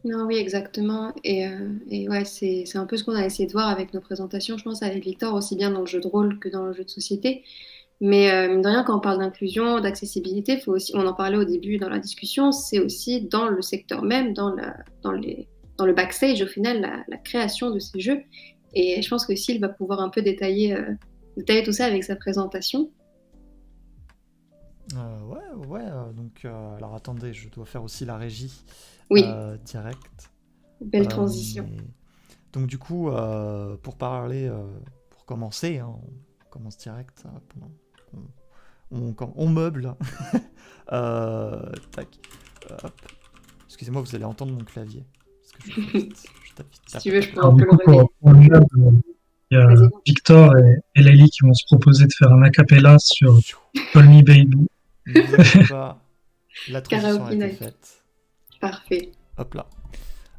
Non, oui, exactement. Et ouais, c'est un peu ce qu'on a essayé de voir avec nos présentations, je pense, avec Victor, aussi bien dans le jeu de rôle que dans le jeu de société. Mais mine de rien, quand on parle d'inclusion, d'accessibilité, faut aussi, on en parlait au début dans la discussion, c'est aussi dans le secteur même, dans le backstage, au final, la création de ces jeux. Et je pense que Syl va pouvoir un peu détailler tout ça avec sa présentation. Ouais, ouais, donc alors attendez, je dois faire aussi la régie Oui, direct. belle transition. Mais donc du coup, pour parler, pour commencer, hein, on commence direct. On meuble. Tac. Hop. Excusez-moi, vous allez entendre mon clavier. Parce que je fais vite. Je tape vite. Si Tap, tu tap, veux, je tap, peux tap. un Alors peu du le coup, relayer. pour le jeu, il y a Vas-y. Victor et Laïli qui vont se proposer de faire un acapella sur Call Me Baby. Ne vous inquiétez pas, la transition a Karaoke été night. faite. Parfait. Hop là.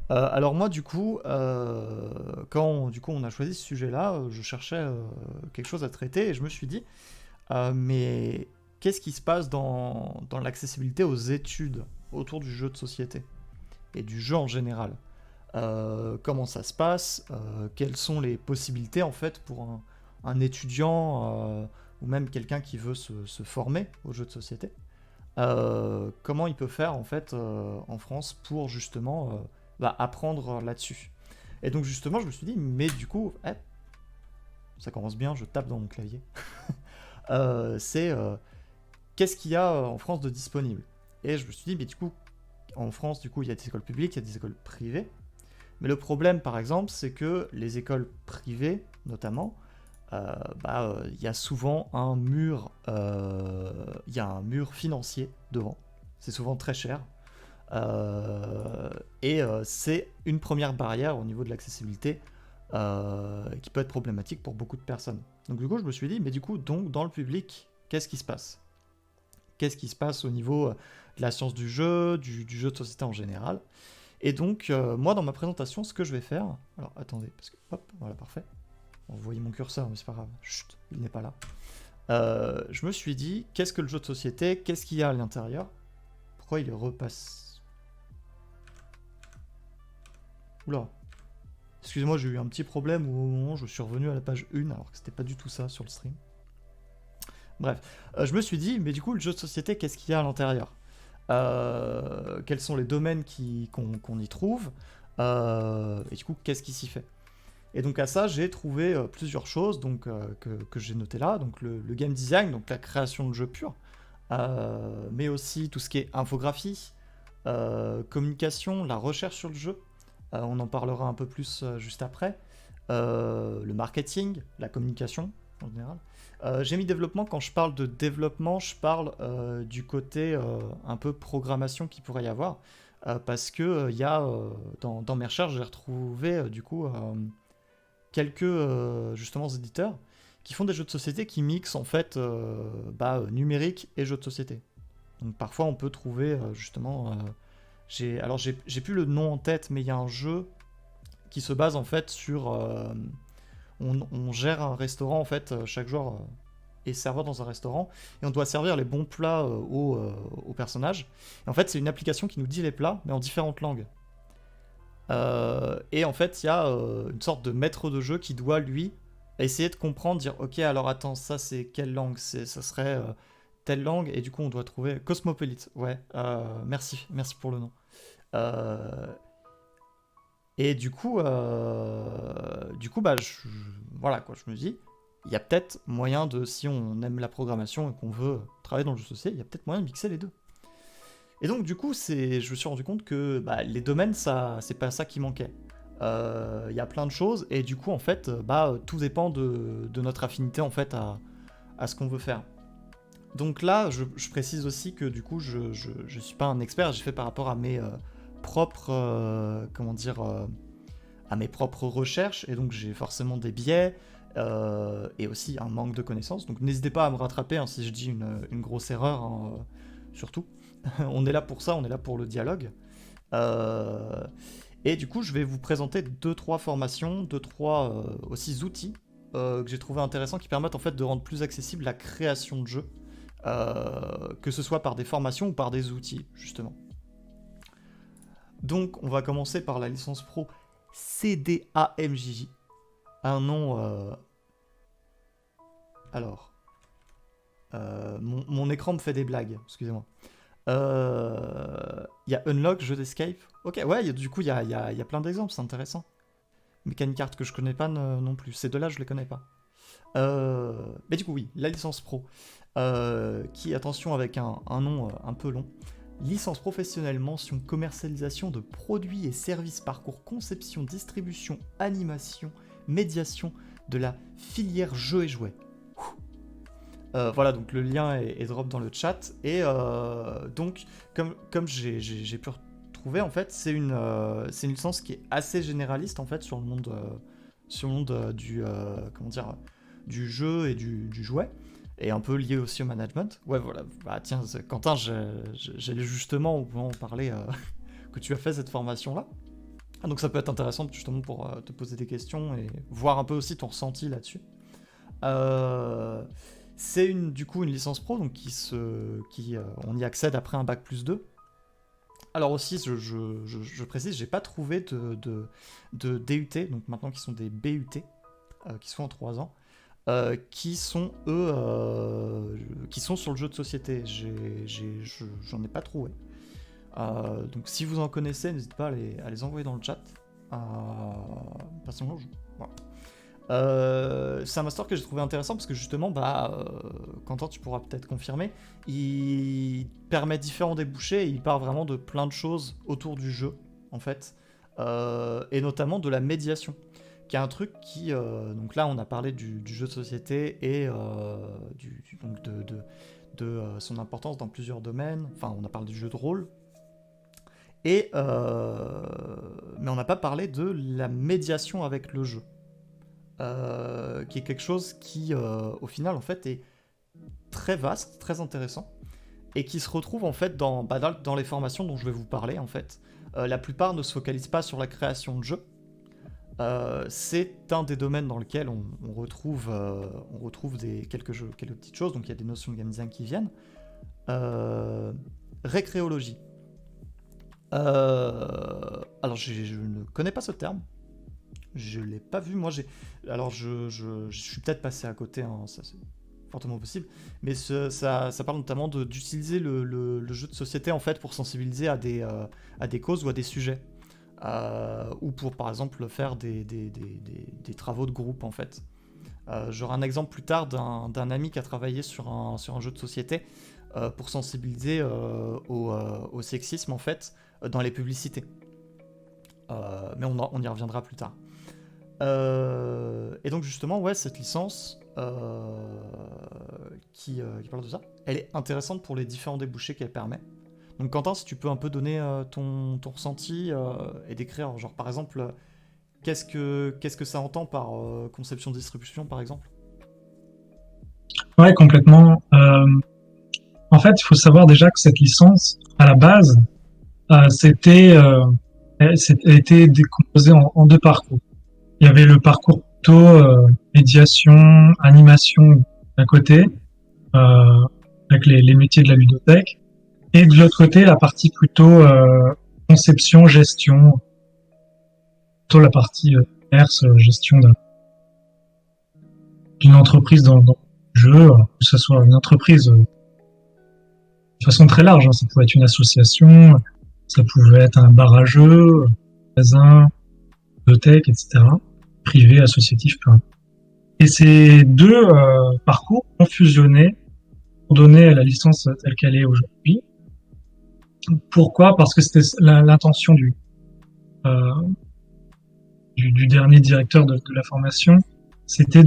Alors moi, du coup, quand du coup on a choisi ce sujet-là, je cherchais quelque chose à traiter et je me suis dit, mais qu'est-ce qui se passe dans l'accessibilité aux études autour du jeu de société et du jeu en général? Comment ça se passe? Quelles sont les possibilités en fait pour un étudiant ou même quelqu'un qui veut se former au jeu de société? Comment il peut faire en fait en France pour justement apprendre là-dessus. Et donc justement, je me suis dit, mais du coup, ça commence bien, je tape dans mon clavier. C'est qu'est-ce qu'il y a en France de disponible? Et je me suis dit, mais du coup, en France, du coup, il y a des écoles publiques, il y a des écoles privées. Mais le problème, par exemple, c'est que les écoles privées, notamment, il y a souvent il y a un mur financier devant. C'est souvent très cher. C'est une première barrière au niveau de l'accessibilité qui peut être problématique pour beaucoup de personnes. Donc du coup, je me suis dit, mais du coup, donc dans le public, qu'est-ce qui se passe? Qu'est-ce qui se passe au niveau de la science du jeu, du jeu de société en général? Et donc, moi, dans ma présentation, ce que je vais faire... Alors, attendez, parce que... Hop, voilà, parfait. Bon, vous voyez mon curseur, mais c'est pas grave. Chut, il n'est pas là. Je me suis dit, qu'est-ce que le jeu de société? Qu'est-ce qu'il y a à l'intérieur? Pourquoi il repasse? Oula. Excusez-moi, j'ai eu un petit problème où au moment où je suis revenu à la page 1, alors que c'était pas du tout ça sur le stream. Bref, je me suis dit, mais du coup, le jeu de société, qu'est-ce qu'il y a à l'intérieur? Quels sont les domaines qu'on y trouve? Et du coup, qu'est-ce qui s'y fait? Et donc à ça, j'ai trouvé plusieurs choses donc, que j'ai notées là. Donc le game design, donc la création de jeux purs, mais aussi tout ce qui est infographie, communication, la recherche sur le jeu. On en parlera un peu plus juste après. Le marketing, la communication en général. J'ai mis développement. Quand je parle de développement, je parle du côté un peu programmation qu'il pourrait y avoir. Parce que il y a dans mes recherches, j'ai retrouvé du coup quelques justement éditeurs qui font des jeux de société qui mixent en fait numérique et jeux de société. Donc parfois on peut trouver justement j'ai plus le nom en tête, mais il y a un jeu qui se base en fait sur on gère un restaurant en fait chaque joueur est serveur dans un restaurant et on doit servir les bons plats aux personnages. Et en fait c'est une application qui nous dit les plats mais en différentes langues. Et en fait, il y a une sorte de maître de jeu qui doit, lui, essayer de comprendre, dire, ok, alors attends, ça c'est quelle langue? Ça serait telle langue, et du coup on doit trouver... Cosmopolite, ouais, merci pour le nom. Euh, et du coup voilà quoi, je me dis, il y a peut-être moyen de, si on aime la programmation et qu'on veut travailler dans le jeu social, il y a peut-être moyen de mixer les deux. Et donc du coup, je me suis rendu compte que les domaines, c'est pas ça qui manquait. Il y a plein de choses et du coup en fait, tout dépend de notre affinité en fait à ce qu'on veut faire. Donc là, je précise aussi que du coup, je suis pas un expert, j'ai fait par rapport à mes propres, à mes propres recherches et donc j'ai forcément des biais et aussi un manque de connaissances. Donc n'hésitez pas à me rattraper hein, si je dis une grosse erreur, hein, surtout. On est là pour ça, on est là pour le dialogue. Euh, et du coup, je vais vous présenter deux trois formations, deux trois aussi outils que j'ai trouvé intéressants qui permettent en fait de rendre plus accessible la création de jeux, que ce soit par des formations ou par des outils, justement. Donc, on va commencer par la licence pro CDAMJJ. Un nom... Alors... mon écran me fait des blagues, excusez-moi. Il y a Unlock, jeu d'escape. Ok, ouais, du coup, il y a plein d'exemples, c'est intéressant. Mechanic Art que je connais pas non plus. Ces deux-là, je les connais pas. Mais du coup, oui, la licence pro. Qui, attention, avec un nom un peu long. Licence professionnelle, mention commercialisation de produits et services, parcours conception, distribution, animation, médiation de la filière jeux et jouets. Voilà, donc le lien est drop dans le chat. Et donc, comme j'ai pu retrouver, en fait, c'est une licence qui est assez généraliste, en fait, sur le monde du jeu et du jouet. Et un peu lié aussi au management. Ouais, voilà. Bah tiens, Quentin, j'allais justement au moment où on parlait que tu as fait cette formation-là. Donc ça peut être intéressant justement pour te poser des questions et voir un peu aussi ton ressenti là-dessus. C'est du coup une licence pro, donc on y accède après un bac+2. Alors aussi, je précise, j'ai pas trouvé de DUT, donc maintenant qui sont des BUT, qui sont en 3 ans. Qui sont qui sont sur le jeu de société. J'en ai pas trouvé. Donc si vous en connaissez, n'hésitez pas à les envoyer dans le chat. Personnellement, voilà. C'est un master que j'ai trouvé intéressant parce que justement, Quentin, tu pourras peut-être confirmer, il permet différents débouchés et il part vraiment de plein de choses autour du jeu, en fait, et notamment de la médiation. Qui est un truc qui... donc là, on a parlé du jeu de société et donc de son importance dans plusieurs domaines. Enfin, on a parlé du jeu de rôle. Mais on n'a pas parlé de la médiation avec le jeu. Qui est quelque chose qui, au final, en fait, est très vaste, très intéressant. Et qui se retrouve, en fait, dans les formations dont je vais vous parler, en fait. La plupart ne se focalisent pas sur la création de jeux. C'est un des domaines dans lequel on retrouve quelques petites choses, donc il y a des notions de game design qui viennent. Récréologie. Alors je ne connais pas ce terme, je l'ai pas vu, moi je suis peut-être passé à côté, hein, ça c'est fortement possible, mais ça parle notamment d'utiliser le jeu de société en fait pour sensibiliser à des causes ou à des sujets. Ou pour par exemple faire des travaux de groupe en fait. J'aurai un exemple plus tard d'un ami qui a travaillé sur un jeu de société pour sensibiliser au sexisme en fait dans les publicités. Mais on y reviendra plus tard. Et donc justement ouais, cette licence qui parle de ça, elle est intéressante pour les différents débouchés qu'elle permet. Donc Quentin, si tu peux un peu donner ton ressenti et décrire, genre par exemple, qu'est-ce que ça entend par conception-distribution, par exemple ? Ouais, complètement. En fait, il faut savoir déjà que cette licence, à la base, elle était décomposée en 2 parcours. Il y avait le parcours plutôt médiation, animation d'un côté, avec les métiers de la ludothèque. Et de l'autre côté, la partie plutôt conception, gestion, plutôt la partie gestion d'une entreprise dans le jeu, que ce soit une entreprise de façon très large, hein. Ça pouvait être une association, ça pouvait être un bar à jeux, un magasin, bibliothèque, etc. Privé, associatif, peu importe. Et ces 2 parcours ont fusionné pour donner la licence telle qu'elle est aujourd'hui. Pourquoi ? Parce que c'était l'intention du dernier directeur de la formation, c'était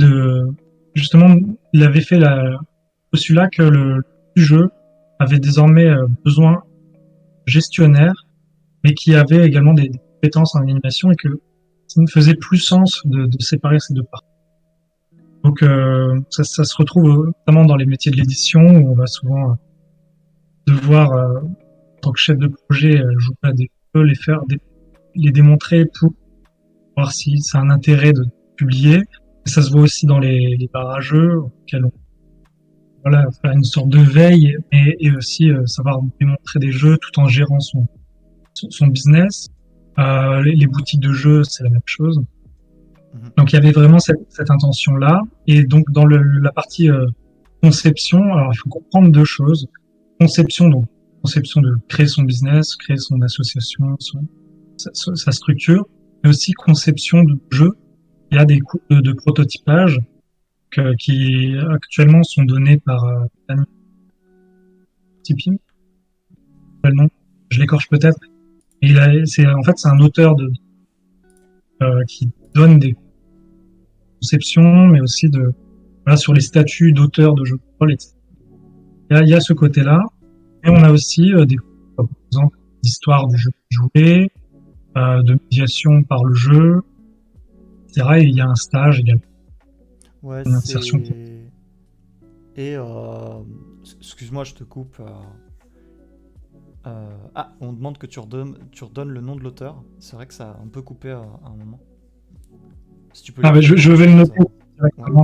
justement, il avait fait le postulat que le jeu avait désormais besoin de gestionnaire, mais qui avait également des compétences en animation et que ça ne faisait plus sens de séparer ces 2 parties. Donc ça se retrouve notamment dans les métiers de l'édition où on va souvent devoir en tant que chef de projet, jouer à des jeux, les démontrer pour voir si c'est un intérêt de publier. Et ça se voit aussi dans les bars à jeux, auxquels on faire une sorte de veille et aussi savoir démontrer des jeux tout en gérant son business. Les boutiques de jeux, c'est la même chose. Mhm. Donc il y avait vraiment cette intention-là. Et donc dans la partie conception, alors il faut comprendre deux choses. Conception, donc conception de créer son business, créer son association, sa structure, mais aussi conception de jeu. Il y a des cours de prototypage qui actuellement sont donnés par Daniel Tipping. Le nom, je l'écorche peut-être. Mais en fait c'est un auteur qui donne des conceptions, mais aussi voilà, sur les statuts d'auteur de jeux de rôle, etc. Il y a ce côté-là. Et on a aussi par exemple, d'histoire du jeu joué, de médiation par le jeu, etc. Et il y a un stage également, Ouais, une insertion. c'est... Et... Excuse-moi, je te coupe. Ah, on demande que tu redonnes le nom de l'auteur. C'est vrai que ça a un peu coupé à un moment. Si tu peux Ah, ben, l'écrire dans je le vais le chat. noter Ouais. directement.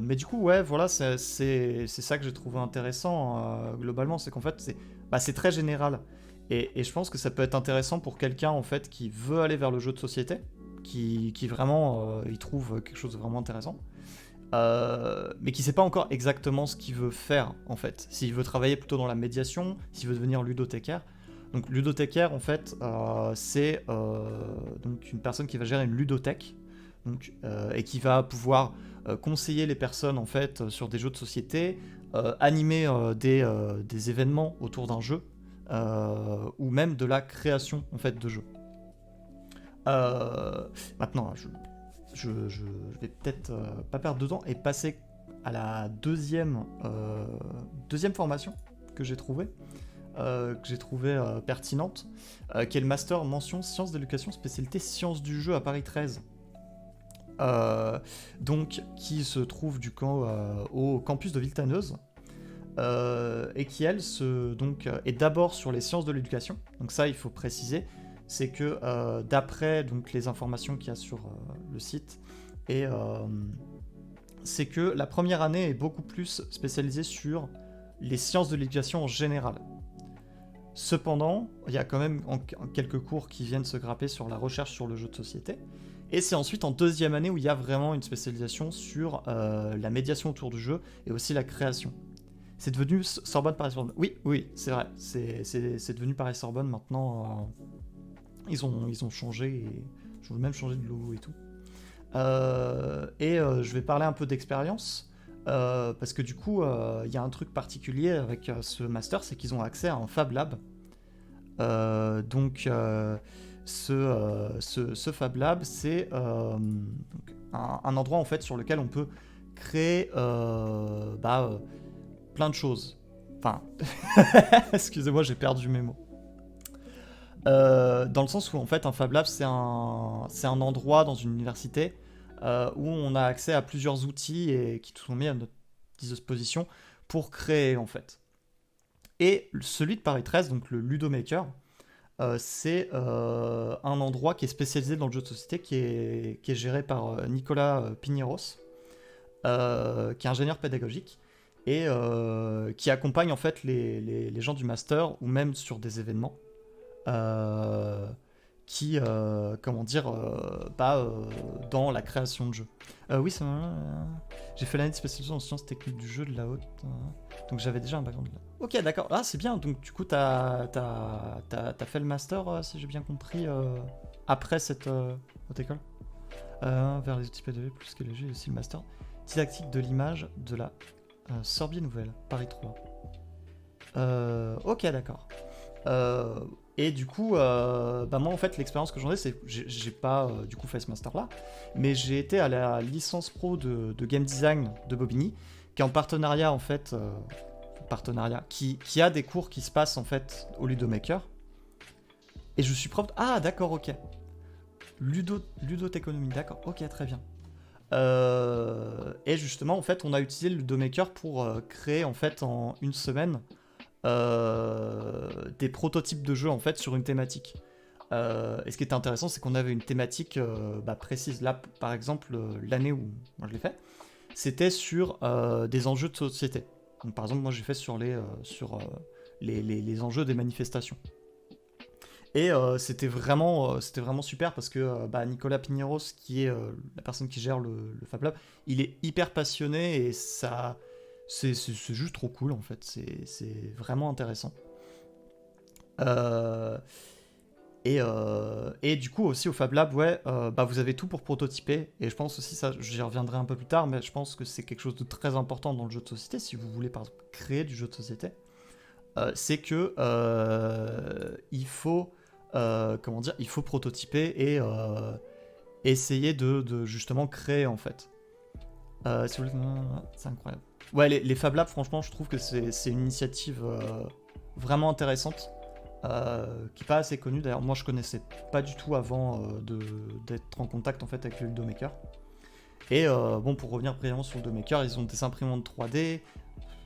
Mais du coup, ouais, voilà, c'est ça que j'ai trouvé intéressant globalement, c'est qu'en fait, c'est très général. Et je pense que ça peut être intéressant pour quelqu'un en fait qui veut aller vers le jeu de société, qui vraiment y trouve quelque chose de vraiment intéressant, mais qui sait pas encore exactement ce qu'il veut faire en fait. S'il veut travailler plutôt dans la médiation, s'il veut devenir ludothécaire. Donc ludothécaire en fait, c'est donc une personne qui va gérer une ludothèque, donc, et qui va pouvoir conseiller les personnes en fait sur des jeux de société, animer des événements autour d'un jeu, ou même de la création en fait de jeux. Maintenant, je vais peut-être pas perdre de temps et passer à la deuxième formation que j'ai trouvée. Pertinente, qui est le master mention sciences d'éducation spécialité sciences du jeu à Paris 13. Donc qui se trouve au campus de Villetaneuse, et qui elle est d'abord sur les sciences de l'éducation. Donc ça il faut préciser, c'est que d'après donc les informations qu'il y a sur le site, et c'est que la première année est beaucoup plus spécialisée sur les sciences de l'éducation en général. Cependant, il y a quand même quelques cours qui viennent se grapper sur la recherche sur le jeu de société. Et c'est ensuite en deuxième année où il y a vraiment une spécialisation sur la médiation autour du jeu et aussi la création. C'est devenu Sorbonne Paris-Sorbonne. Oui, c'est vrai. C'est devenu Paris-Sorbonne maintenant. Ils ont changé et je veux même changer de logo et tout. Je vais parler un peu d'expérience. Parce que du coup, il y a un truc particulier avec ce master, c'est qu'ils ont accès à un Fab Lab. Ce Fab Lab, c'est un endroit en fait sur lequel on peut créer plein de choses. Enfin, excusez-moi, j'ai perdu mes mots. Dans le sens où en fait un Fab Lab, c'est un endroit dans une université où on a accès à plusieurs outils et qui sont mis à notre disposition pour créer en fait. Et celui de Paris 13, donc le Ludomaker, c'est un endroit qui est spécialisé dans le jeu de société, qui est géré par Nicolas Piñeros, qui est ingénieur pédagogique et qui accompagne en fait les gens du master ou même sur des événements. Dans la création de jeux. Oui, j'ai fait l'année de spécialisation en sciences techniques du jeu de la haute. Donc j'avais déjà un background là. Ok, d'accord. Ah, c'est bien. Donc du coup, t'as fait le master, si j'ai bien compris, après cette haute école. Vers les outils pédagogiques plus que les jeux, aussi le master. Didactique de l'image de la Sorbie Nouvelle, Paris 3. Ok, d'accord. Et du coup, moi en fait l'expérience que j'en ai, c'est que j'ai pas du coup fait ce master là, mais j'ai été à la licence pro de game design de Bobigny, qui est en partenariat en fait, qui a des cours qui se passent en fait au Ludomaker. Et je suis prof. Ah d'accord, ok. Ludothéconomie, d'accord, ok, très bien. Et justement en fait on a utilisé le Ludomaker pour créer en fait en une semaine des prototypes de jeux en fait sur une thématique. Et ce qui était intéressant, c'est qu'on avait une thématique précise. Là, par exemple, l'année où moi je l'ai fait, c'était sur des enjeux de société. Donc, par exemple, moi j'ai fait sur les enjeux des manifestations. Et c'était vraiment super parce que Nicolas Pigneros, qui est la personne qui gère le Fab Lab, il est hyper passionné et ça, c'est juste trop cool en fait. C'est vraiment intéressant. Euh, et du coup aussi au Fab Lab, ouais, vous avez tout pour prototyper. Et je pense aussi, ça, j'y reviendrai un peu plus tard, mais je pense que c'est quelque chose de très important dans le jeu de société. Si vous voulez par exemple créer du jeu de société, c'est que il faut il faut prototyper et essayer de justement créer en fait. Si vous voulez, c'est incroyable. Ouais, les Fab Labs, franchement, je trouve que c'est une initiative vraiment intéressante, qui n'est pas assez connue. D'ailleurs, moi, je connaissais pas du tout avant d'être en contact en fait avec le Ludomaker. Et bon, pour revenir brièvement sur le Ludomaker, ils ont des imprimantes 3D,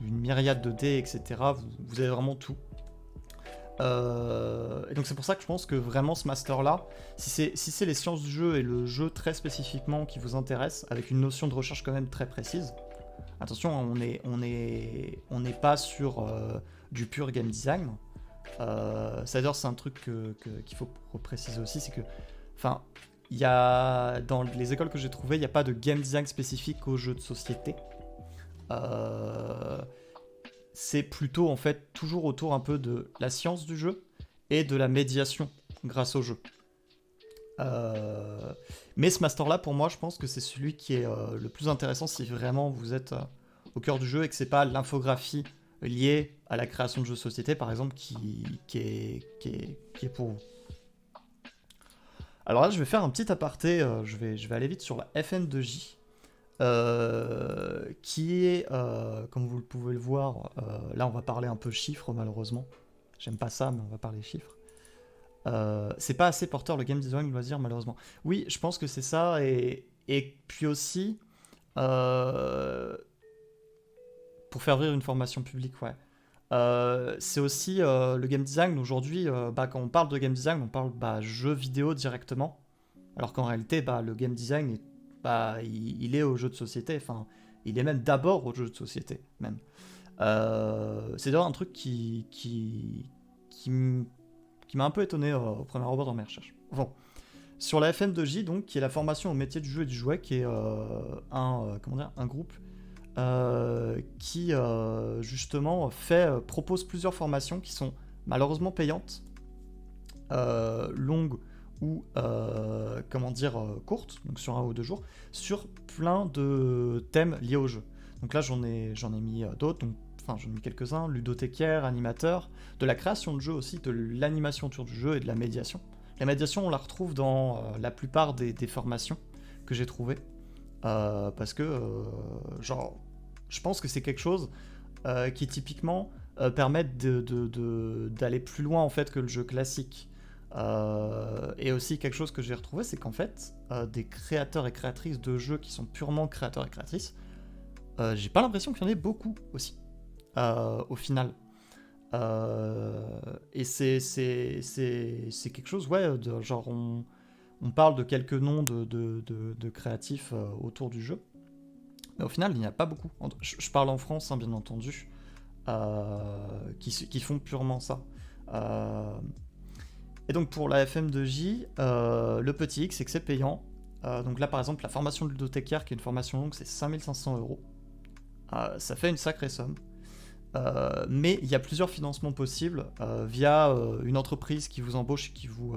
une myriade de dés, etc. Vous avez vraiment tout. Et donc c'est pour ça que je pense que vraiment ce master-là, si c'est les sciences du jeu et le jeu très spécifiquement qui vous intéresse, avec une notion de recherche quand même très précise, attention, on n'est pas sur du pur game design. C'est-à-dire, c'est un truc qu'il faut préciser aussi, c'est que, enfin, dans les écoles que j'ai trouvées, il n'y a pas de game design spécifique aux jeux de société. C'est plutôt en fait toujours autour un peu de la science du jeu et de la médiation grâce au jeu. Mais ce master-là, pour moi, je pense que c'est celui qui est le plus intéressant si vraiment vous êtes au cœur du jeu et que c'est pas l'infographie liée à la création de jeux de société, par exemple, qui est pour vous. Alors là, je vais faire un petit aparté, je vais aller vite sur la FN2J. Qui est, comme vous pouvez le voir, là on va parler un peu chiffres malheureusement. J'aime pas ça, mais on va parler chiffres. C'est pas assez porteur le game design loisir malheureusement. Oui, je pense que c'est ça, et puis aussi, pour faire vivre une formation publique, ouais. C'est aussi le game design aujourd'hui, quand on parle de game design, on parle jeu vidéo directement, alors qu'en réalité, le game design est il est au jeu de société, enfin, il est même d'abord au jeu de société, même. C'est d'ailleurs un truc qui m'a un peu étonné au premier abord dans mes recherches. Bon. Sur la FN2J, donc, qui est la formation au métier du jeu et du jouet, qui est un groupe qui, justement, propose plusieurs formations qui sont malheureusement payantes, longues, ou courtes, donc sur 1 ou 2 jours, sur plein de thèmes liés au jeu. Donc là j'en ai mis d'autres, j'en ai mis quelques-uns, ludothécaire, animateur, de la création de jeu aussi, de l'animation autour du jeu et de la médiation. La médiation, on la retrouve dans la plupart des formations que j'ai trouvées, parce que je pense que c'est quelque chose qui typiquement permet d'aller plus loin en fait que le jeu classique. Et aussi quelque chose que j'ai retrouvé, c'est qu'en fait, des créateurs et créatrices de jeux qui sont purement créateurs et créatrices, j'ai pas l'impression qu'il y en ait beaucoup aussi, au final. Et c'est quelque chose, ouais, on parle de quelques noms de créatifs autour du jeu, mais au final, il n'y a pas beaucoup. Je parle en France, hein, bien entendu, qui font purement ça. Et donc pour la FM2J, le petit X, c'est que c'est payant. Donc là, par exemple, la formation de ludothécaire, qui est une formation longue, c'est 5500 €. Ça fait une sacrée somme. Mais il y a plusieurs financements possibles via une entreprise qui vous embauche et qui vous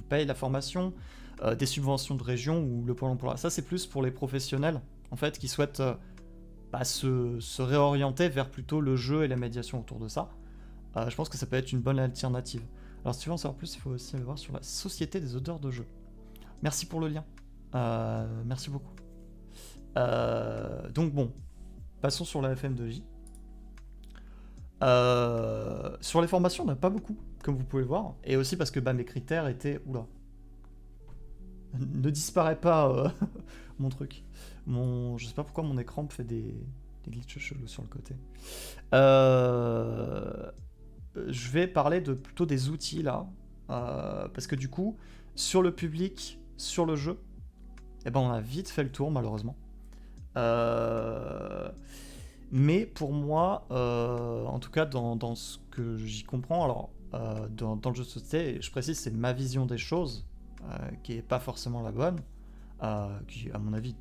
paye la formation, des subventions de région ou le Pôle emploi. Ça, c'est plus pour les professionnels, en fait, qui souhaitent se réorienter vers plutôt le jeu et la médiation autour de ça. Je pense que ça peut être une bonne alternative. Alors si tu veux en savoir plus, il faut aussi aller voir sur la Société des auteurs de jeux. Merci pour le lien. Merci beaucoup. Donc bon, passons sur la FM2J. Sur les formations, on n'a pas beaucoup, comme vous pouvez le voir. Et aussi parce que mes critères étaient... Oula. Ne disparaît pas mon truc. Je sais pas pourquoi mon écran me fait des glitches chelous sur le côté. Je vais parler plutôt des outils là, parce que du coup, sur le public, sur le jeu, on a vite fait le tour malheureusement. Mais pour moi, en tout cas dans ce que j'y comprends, alors dans le jeu de société. Et je précise, c'est ma vision des choses qui est pas forcément la bonne, qui, à mon avis,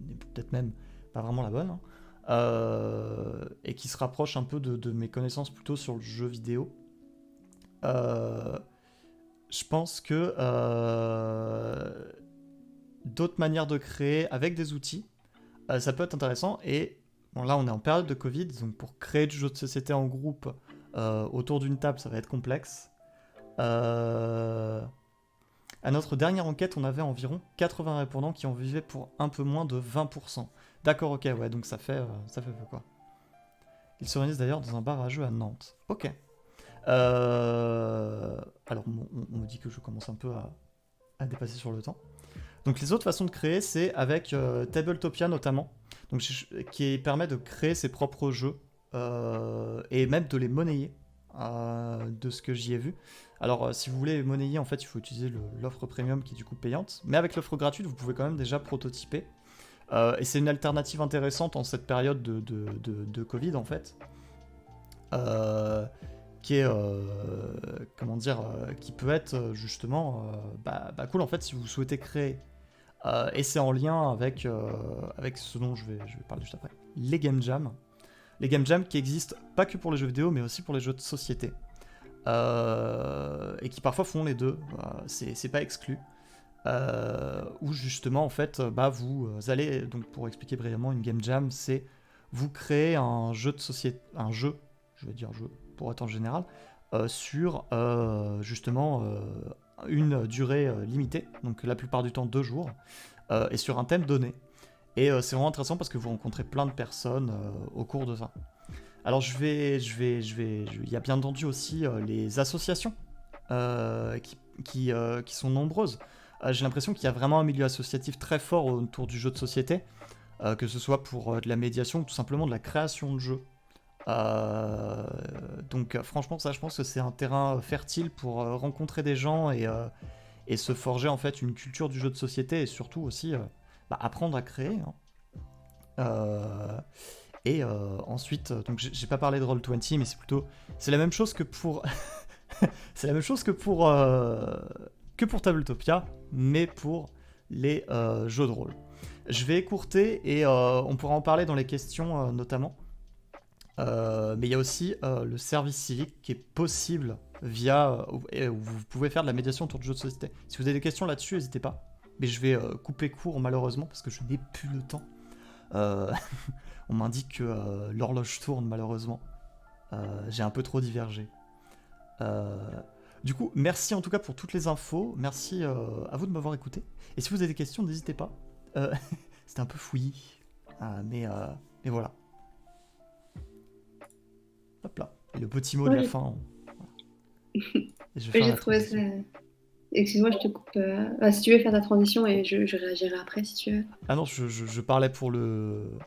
n'est peut-être même pas vraiment la bonne, hein, et qui se rapproche un peu de mes connaissances plutôt sur le jeu vidéo. Euh, je pense que d'autres manières de créer avec des outils, ça peut être intéressant. Et bon, là, on est en période de Covid, donc pour créer du jeu de société en groupe autour d'une table, ça va être complexe. À notre dernière enquête, on avait environ 80 répondants qui en vivaient pour un peu moins de 20%. D'accord, ok, ouais, donc ça fait peu, quoi. Ils se réunissent d'ailleurs dans un bar à jeux à Nantes. Ok. Alors, on me dit que je commence un peu à dépasser sur le temps. Donc les autres façons de créer, c'est avec Tabletopia notamment, donc, qui permet de créer ses propres jeux et même de les monnayer, de ce que j'y ai vu. Alors si vous voulez les monnayer, en fait, il faut utiliser l'offre premium qui est du coup payante, mais avec l'offre gratuite, vous pouvez quand même déjà prototyper. Et c'est une alternative intéressante en cette période de Covid, en fait. Qui est comment dire, qui peut être justement cool en fait si vous souhaitez créer. Et c'est en lien avec ce dont je vais parler juste après, les game jams. Les game jams qui existent pas que pour les jeux vidéo mais aussi pour les jeux de société, et qui parfois font les deux, c'est pas exclu. Où justement en fait vous allez, donc pour expliquer brièvement, une game jam, c'est vous créez un jeu de société, je vais dire jeu pour être en général, sur justement une durée limitée, donc la plupart du temps 2 jours, et sur un thème donné. Et c'est vraiment intéressant parce que vous rencontrez plein de personnes au cours de ça. Alors il y a bien entendu aussi les associations qui sont nombreuses. J'ai l'impression qu'il y a vraiment un milieu associatif très fort autour du jeu de société, que ce soit pour de la médiation ou tout simplement de la création de jeux. Donc franchement, ça, je pense que c'est un terrain fertile pour rencontrer des gens et se forger en fait une culture du jeu de société, et surtout aussi apprendre à créer, hein. Ensuite, donc j'ai pas parlé de Roll20, mais c'est la même chose que pour c'est la même chose que pour Tabletopia, mais pour les jeux de rôle. Je vais écourter et on pourra en parler dans les questions notamment. Mais il y a aussi le service civique qui est possible via où vous pouvez faire de la médiation autour du jeu de société. Si vous avez des questions là-dessus, n'hésitez pas. Mais je vais couper court malheureusement parce que je n'ai plus le temps. On m'indique que l'horloge tourne malheureusement. J'ai un peu trop divergé. Du coup, merci en tout cas pour toutes les infos. Merci à vous de m'avoir écouté. Et si vous avez des questions, n'hésitez pas. C'était un peu fouillis. Mais voilà. Hop là. Et le petit mot de la fin. Voilà. Et je vais faire J'ai la trouvé ça. transition. Excuse-moi, je te coupe. Si tu veux faire ta transition et je réagirai après si tu veux. Ah non, je parlais pour le...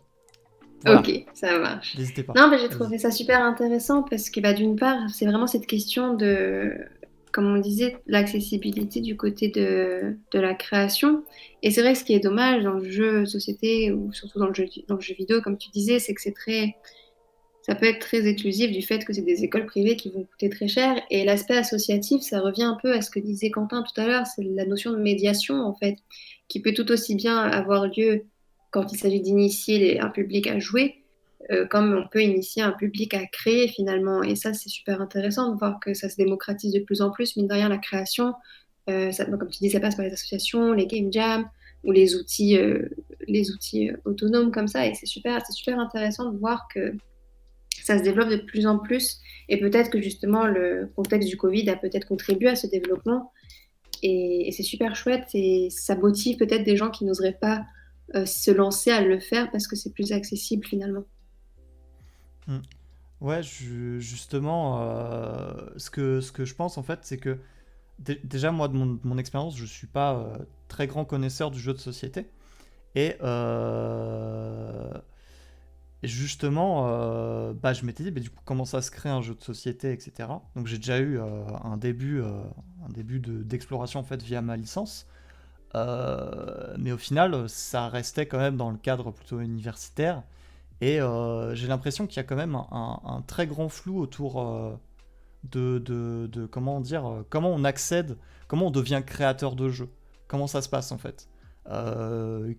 Voilà, Ok, ça marche. n'hésitez pas. Non, mais j'ai Allez-y. trouvé ça super intéressant parce que d'une part, c'est vraiment cette question de, comme on disait, l'accessibilité du côté de la création. Et c'est vrai que ce qui est dommage dans le jeu société ou surtout dans le jeu vidéo, comme tu disais, c'est que ça peut être très exclusif du fait que c'est des écoles privées qui vont coûter très cher. Et l'aspect associatif, ça revient un peu à ce que disait Quentin tout à l'heure, c'est la notion de médiation, en fait, qui peut tout aussi bien avoir lieu quand il s'agit d'initier un public à jouer, comme on peut initier un public à créer finalement. Et ça, c'est super intéressant de voir que ça se démocratise de plus en plus, mine de rien, la création. Comme tu dis, ça passe par les associations, les game jams ou les outils autonomes comme ça. Et c'est super intéressant de voir que ça se développe de plus en plus. Et peut-être que justement, le contexte du Covid a peut-être contribué à ce développement. Et c'est super chouette. Et ça motive peut-être des gens qui n'oseraient pas se lancer à le faire parce que c'est plus accessible finalement. Hmm. Ouais, justement, ce que je pense en fait, c'est que déjà moi de mon expérience, je suis pas très grand connaisseur du jeu de société. Et justement, je m'étais dit, du coup, comment ça se crée un jeu de société, etc. Donc j'ai déjà eu un début d'exploration en fait via ma licence. Mais au final, ça restait quand même dans le cadre plutôt universitaire. Et j'ai l'impression qu'il y a quand même un très grand flou autour comment dire, comment on accède, comment on devient créateur de jeux. Comment ça se passe en fait.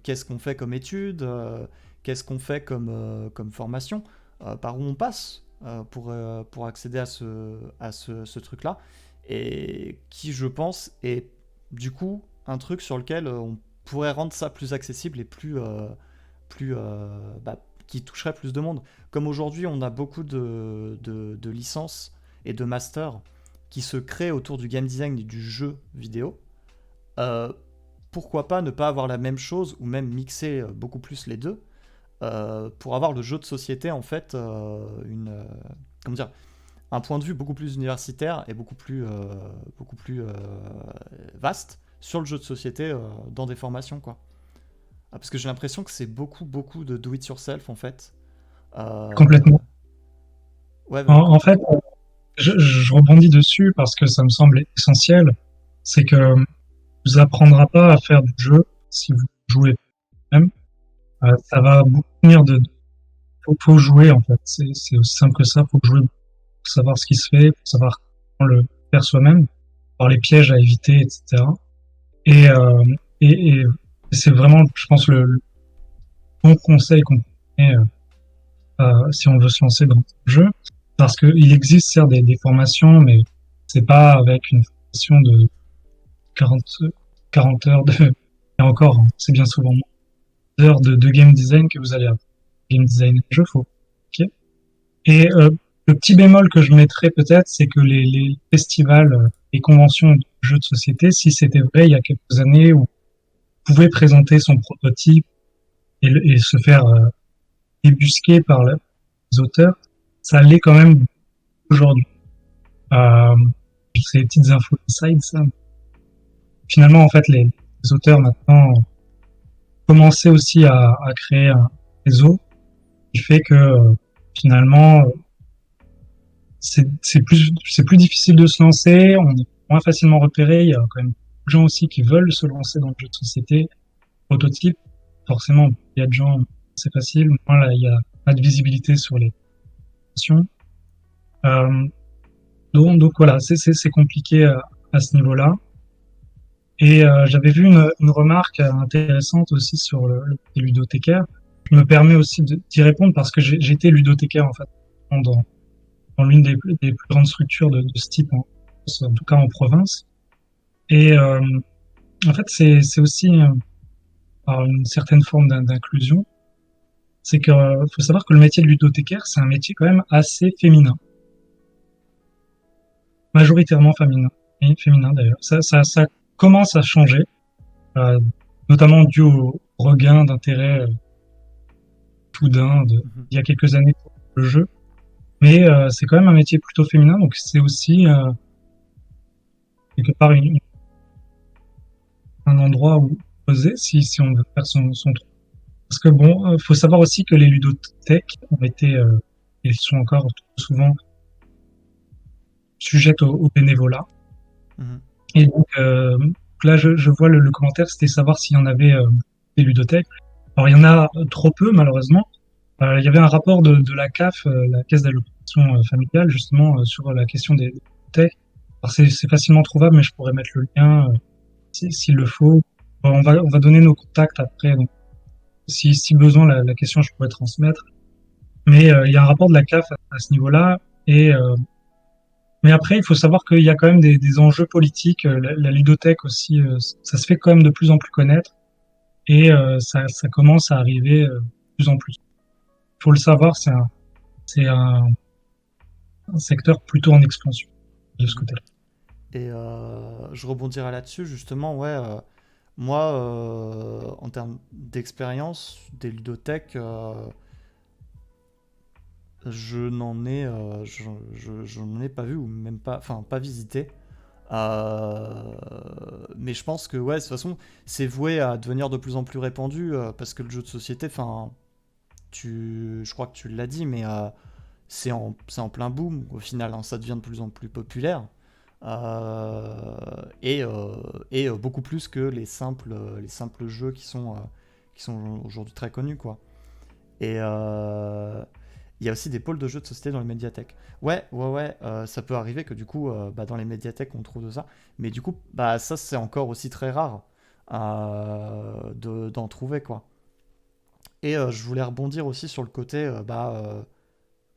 Qu'est-ce qu'on fait comme études, qu'est-ce qu'on fait comme formation, par où on passe pour accéder à ce truc-là, et qui, je pense, est du coup un truc sur lequel on pourrait rendre ça plus accessible et qui toucherait plus de monde. Comme aujourd'hui, on a beaucoup de licences et de masters qui se créent autour du game design et du jeu vidéo. Euh, Pourquoi pas ne pas avoir la même chose ou même mixer beaucoup plus les deux pour avoir le jeu de société en fait comment dire, un point de vue beaucoup plus universitaire et beaucoup plus vaste sur le jeu de société dans des formations quoi. Parce que j'ai l'impression que c'est beaucoup de do it yourself en fait. Euh, Complètement. ouais, En fait, je rebondis dessus parce que ça me semble essentiel. C'est que vous apprendra pas à faire du jeu si vous jouez même. Ça va beaucoup venir faut jouer en fait. C'est aussi simple que ça. Faut jouer pour savoir ce qui se fait, pour savoir comment le faire soi-même, par les pièges à éviter, etc. Et, euh, et c'est vraiment, je pense, le bon conseil qu'on peut donner si on veut se lancer dans le jeu. Parce qu'il existe certes des formations, mais c'est pas avec une formation de 40, 40 heures et encore, hein, c'est bien souvent moins d'heures de game design que vous allez avoir. Game design jeu, faut. Ok. Et le petit bémol que je mettrais peut-être, c'est que les festivals et conventions de jeux de société, si c'était vrai il y a quelques années où on pouvait présenter son prototype et se faire débusquer par les auteurs, ça l'est quand même aujourd'hui. Euh, c'est des petites infos inside, ça. Finalement, en fait, les auteurs maintenant ont commencé aussi à créer un réseau qui fait que finalement, c'est plus difficile de se lancer, on est moins facilement repéré. Il y a quand même beaucoup de gens aussi qui veulent se lancer dans le jeu de société, prototype. Forcément, il y a de gens, c'est facile. Moins là, il y a pas de visibilité sur les options. Euh, donc voilà, c'est compliqué à ce niveau-là. Et j'avais vu une remarque intéressante aussi sur le ludothécaire. Je me permets aussi d'y répondre parce que j'ai été ludothécaire en fait dans l'une des plus grandes structures de ce type, en tout cas en province. Et en fait, c'est aussi par une certaine forme d'inclusion. C'est que faut savoir que le métier de ludothécaire, c'est un métier quand même assez féminin, majoritairement féminin, et féminin d'ailleurs. Ça commence à changer, euh, notamment dû au regain d'intérêt soudain Mhm. il y a quelques années pour le jeu. Mais c'est quand même un métier plutôt féminin, donc c'est aussi quelque part un endroit où poser si on veut faire son truc. Parce que bon, faut savoir aussi que les ludothèques ont été et sont encore souvent sujettes au bénévolat. Mhm. Et donc là, je vois le commentaire, c'était savoir s'il y en avait des ludothèques. Alors il y en a trop peu malheureusement. Il y avait un rapport de la CAF, la Caisse d'allocation familiale, justement sur la question des ludothèques. Alors c'est facilement trouvable, mais je pourrais mettre le lien s'il le faut. On va donner nos contacts après. Donc, si besoin, la question, je pourrais transmettre. Mais il y a un rapport de la CAF à ce niveau-là. Et mais après, il faut savoir qu'il y a quand même des enjeux politiques. La ludothèque aussi, ça se fait quand même de plus en plus connaître. Et ça commence à arriver de plus en plus. Il faut le savoir, c'est un secteur plutôt en expansion de ce Mhm. côté-là. Et je rebondirai là-dessus, justement, ouais. Moi, en termes d'expérience des ludothèques, je n'en ai pas vu ou même pas, enfin, pas visité. Euh, mais je pense que, ouais, de toute façon, c'est voué à devenir de plus en plus répandu parce que le jeu de société, enfin, je crois que tu l'as dit, mais c'est en plein boom au final, hein, ça devient de plus en plus populaire. Et beaucoup plus que les simples jeux qui sont aujourd'hui très connus quoi. Et, euh, il y a aussi des pôles de jeux de société dans les médiathèques. Ouais, ça peut arriver que du coup, dans les médiathèques, on trouve de ça. Mais du coup, ça, c'est encore aussi très rare d'en trouver, quoi. Et je voulais rebondir aussi sur le côté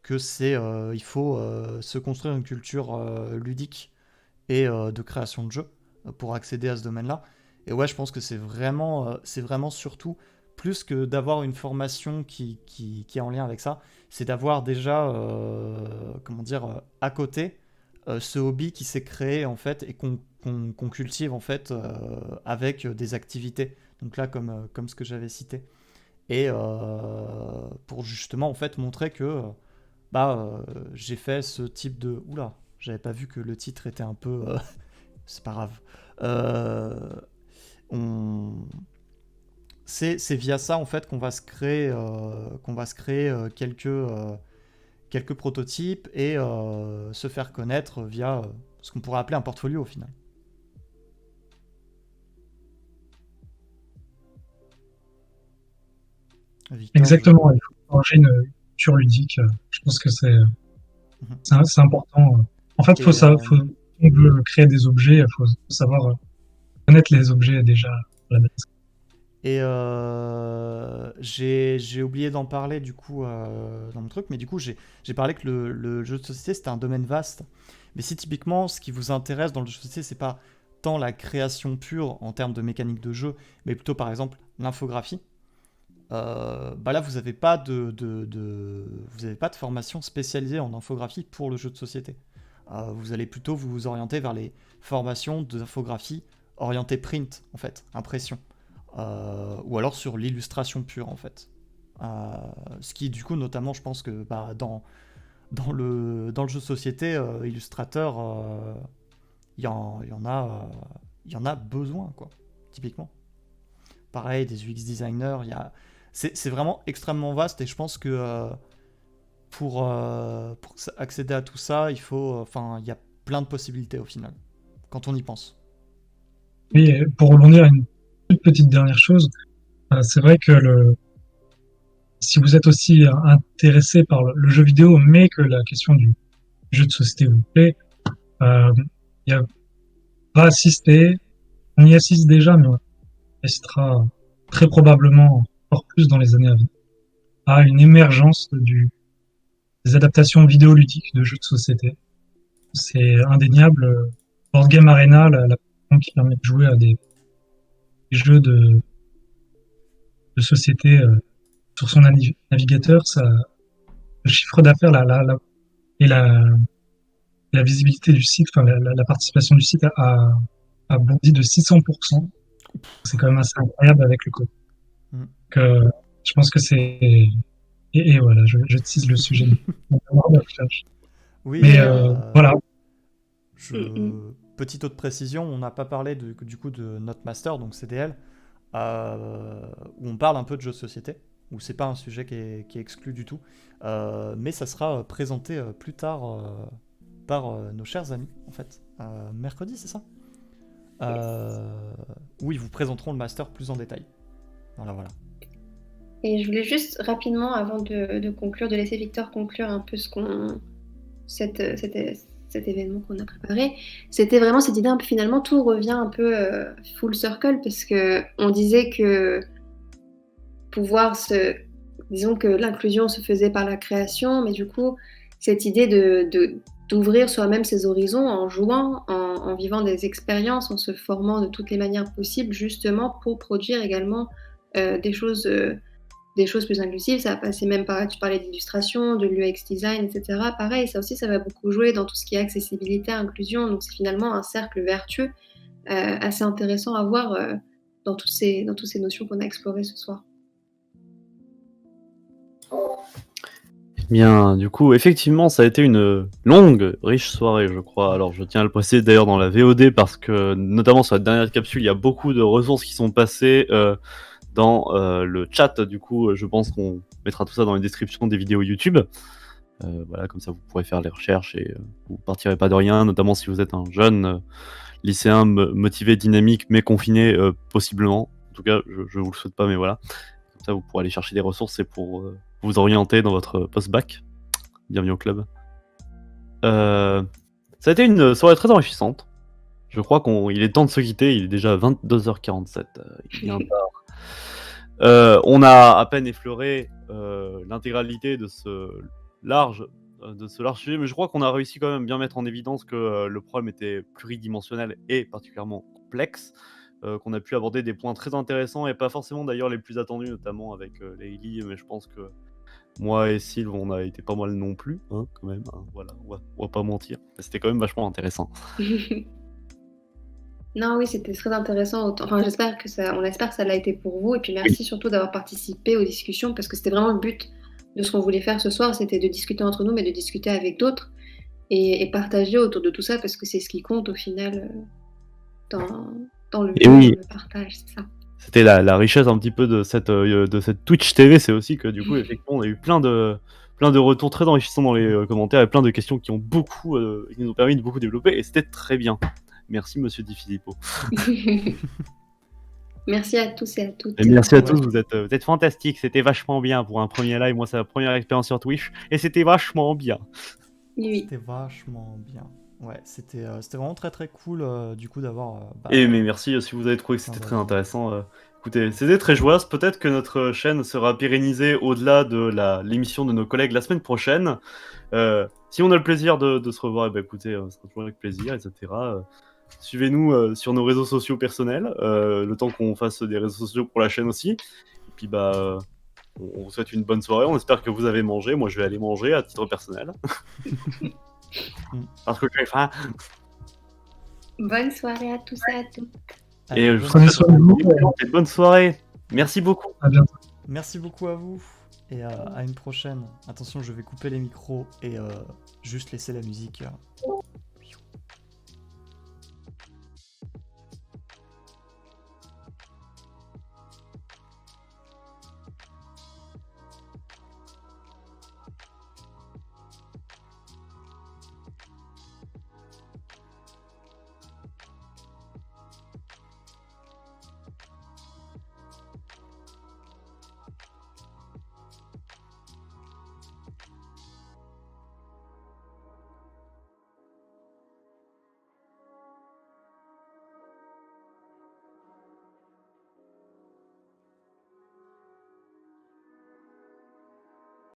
que il faut se construire une culture ludique et de création de jeux pour accéder à ce domaine-là. Et ouais, je pense que c'est vraiment surtout, plus que d'avoir une formation qui est en lien avec ça, c'est d'avoir déjà, comment dire, à côté, ce hobby qui s'est créé en fait et qu'on cultive en fait avec des activités. Donc là, comme ce que j'avais cité. Et pour justement en fait montrer que j'ai fait ce type de... Oula, j'avais pas vu que le titre était un peu... c'est pas grave. Euh, on... c'est via ça en fait qu'on va se créer quelques prototypes et se faire connaître via ce qu'on pourrait appeler un portfolio au final. Victor, Exactement, il faut changer une culture ludique. Je pense que Mhm. c'est important. En fait, Et, faut, si on veut créer des objets, il faut savoir connaître les objets déjà à la base. j'ai oublié d'en parler du coup dans mon truc, mais du coup j'ai parlé que le jeu de société c'était un domaine vaste. Mais si typiquement ce qui vous intéresse dans le jeu de société c'est pas tant la création pure en termes de mécanique de jeu, mais plutôt par exemple l'infographie, là vous n'avez pas vous avez pas de formation spécialisée en infographie pour le jeu de société. Vous allez plutôt vous orienter vers les formations d'infographie orientées print en fait, impression. Ou alors sur l'illustration pure en fait. Ce qui du coup notamment je pense que dans le jeu de société illustrateur il y en a besoin quoi typiquement. Pareil des UX designers, c'est vraiment extrêmement vaste et je pense que pour accéder à tout ça il faut il y a plein de possibilités au final quand on y pense. Oui, et pour rebondir à une toute petite dernière chose, c'est vrai que si vous êtes aussi intéressé par le jeu vidéo, mais que la question du jeu de société vous plaît, il y a va assister, on y assiste déjà, mais on assistera très probablement encore plus dans les années à venir, à une émergence des adaptations vidéoludiques de jeux de société. C'est indéniable. Board Game Arena, la plateforme qui permet de jouer à des jeux de société sur son navigateur, le chiffre d'affaires et la visibilité du site, enfin la participation du site a bondi de 600%. C'est quand même assez incroyable avec le code. Mm. Donc, je pense que c'est... Et voilà, je tease le sujet. Oui, Mais voilà, petite autre précision, on n'a pas parlé du coup de notre master, donc CDL, où on parle un peu de jeux de société, où c'est pas un sujet qui est exclu du tout, mais ça sera présenté plus tard par nos chers amis, en fait. Mercredi, c'est ça Où ils vous présenteront le master plus en détail. Voilà. Et je voulais juste rapidement, avant de conclure, de laisser Victor conclure un peu cet événement qu'on a préparé. C'était vraiment cette idée, un peu, finalement, tout revient un peu full circle, parce que on disait que disons que l'inclusion se faisait par la création, mais du coup, cette idée d'ouvrir soi-même ses horizons en jouant, en vivant des expériences, en se formant de toutes les manières possibles, justement pour produire également des choses plus inclusives. Ça va passer même par, tu parlais d'illustration, de l'UX design, etc. Pareil, ça aussi, ça va beaucoup jouer dans tout ce qui est accessibilité, inclusion. Donc c'est finalement un cercle vertueux assez intéressant à voir dans toutes ces notions qu'on a explorées ce soir. Bien, du coup, effectivement, ça a été une longue, riche soirée, je crois. Alors, je tiens à le préciser d'ailleurs dans la VOD parce que, notamment sur la dernière capsule, il y a beaucoup de ressources qui sont passées dans le chat. Du coup, je pense qu'on mettra tout ça dans les descriptions des vidéos YouTube. Voilà, comme ça, vous pourrez faire les recherches et vous partirez pas de rien, notamment si vous êtes un jeune lycéen motivé, dynamique, mais confiné, possiblement. En tout cas, je vous le souhaite pas, mais voilà. Comme ça, vous pourrez aller chercher des ressources et pour vous orienter dans votre post-bac. bienvenue au club. Ça a été une soirée très enrichissante. Je crois qu'il est temps de se quitter, il est déjà 22h47. Il est un peu- on a à peine effleuré l'intégralité de ce large sujet, mais je crois qu'on a réussi quand même à bien mettre en évidence que le problème était pluridimensionnel et particulièrement complexe, qu'on a pu aborder des points très intéressants et pas forcément d'ailleurs les plus attendus, notamment avec Leili, mais je pense que moi et Sylve, on a été pas mal non plus, hein, quand même, hein, voilà, on va pas mentir. C'était quand même vachement intéressant. Non, oui, c'était très intéressant. Enfin, on espère que ça l'a été pour vous. Et puis merci surtout d'avoir participé aux discussions parce que c'était vraiment le but de ce qu'on voulait faire ce soir, c'était de discuter entre nous, mais de discuter avec d'autres et partager autour de tout ça parce que c'est ce qui compte au final dans le Et jeu, oui. dans le partage, c'est ça. C'était la richesse un petit peu de cette Twitch TV, c'est aussi que du coup, effectivement, on a eu plein de retours très enrichissants dans les commentaires et plein de questions qui nous ont permis de beaucoup développer et c'était très bien. Merci Monsieur Di Filippo. Merci à tous et à toutes. Et merci à Ouais. tous, vous êtes fantastiques, c'était vachement bien pour un premier live, moi c'est la première expérience sur Twitch et c'était vachement bien. Oui. C'était vachement bien. Ouais, c'était vraiment très très cool du coup d'avoir. Et mais merci si vous avez trouvé que c'était très intéressant. Écoutez, c'était très joyeux. Peut-être que notre chaîne sera pérennisée au-delà de l'émission de nos collègues la semaine prochaine. Si on a le plaisir de se revoir, écoutez, ce sera toujours avec plaisir, etc. Suivez-nous sur nos réseaux sociaux personnels, le temps qu'on fasse des réseaux sociaux pour la chaîne aussi. Et puis on vous souhaite une bonne soirée. On espère que vous avez mangé. Moi, je vais aller manger à titre personnel. Parce que j'ai faim. Bonne soirée à tous et à toutes. Et je vous Prenez soin de vous. souhaite bonne soirée. Merci beaucoup. À bientôt. Merci beaucoup à vous et à une prochaine. Attention, je vais couper les micros et juste laisser la musique.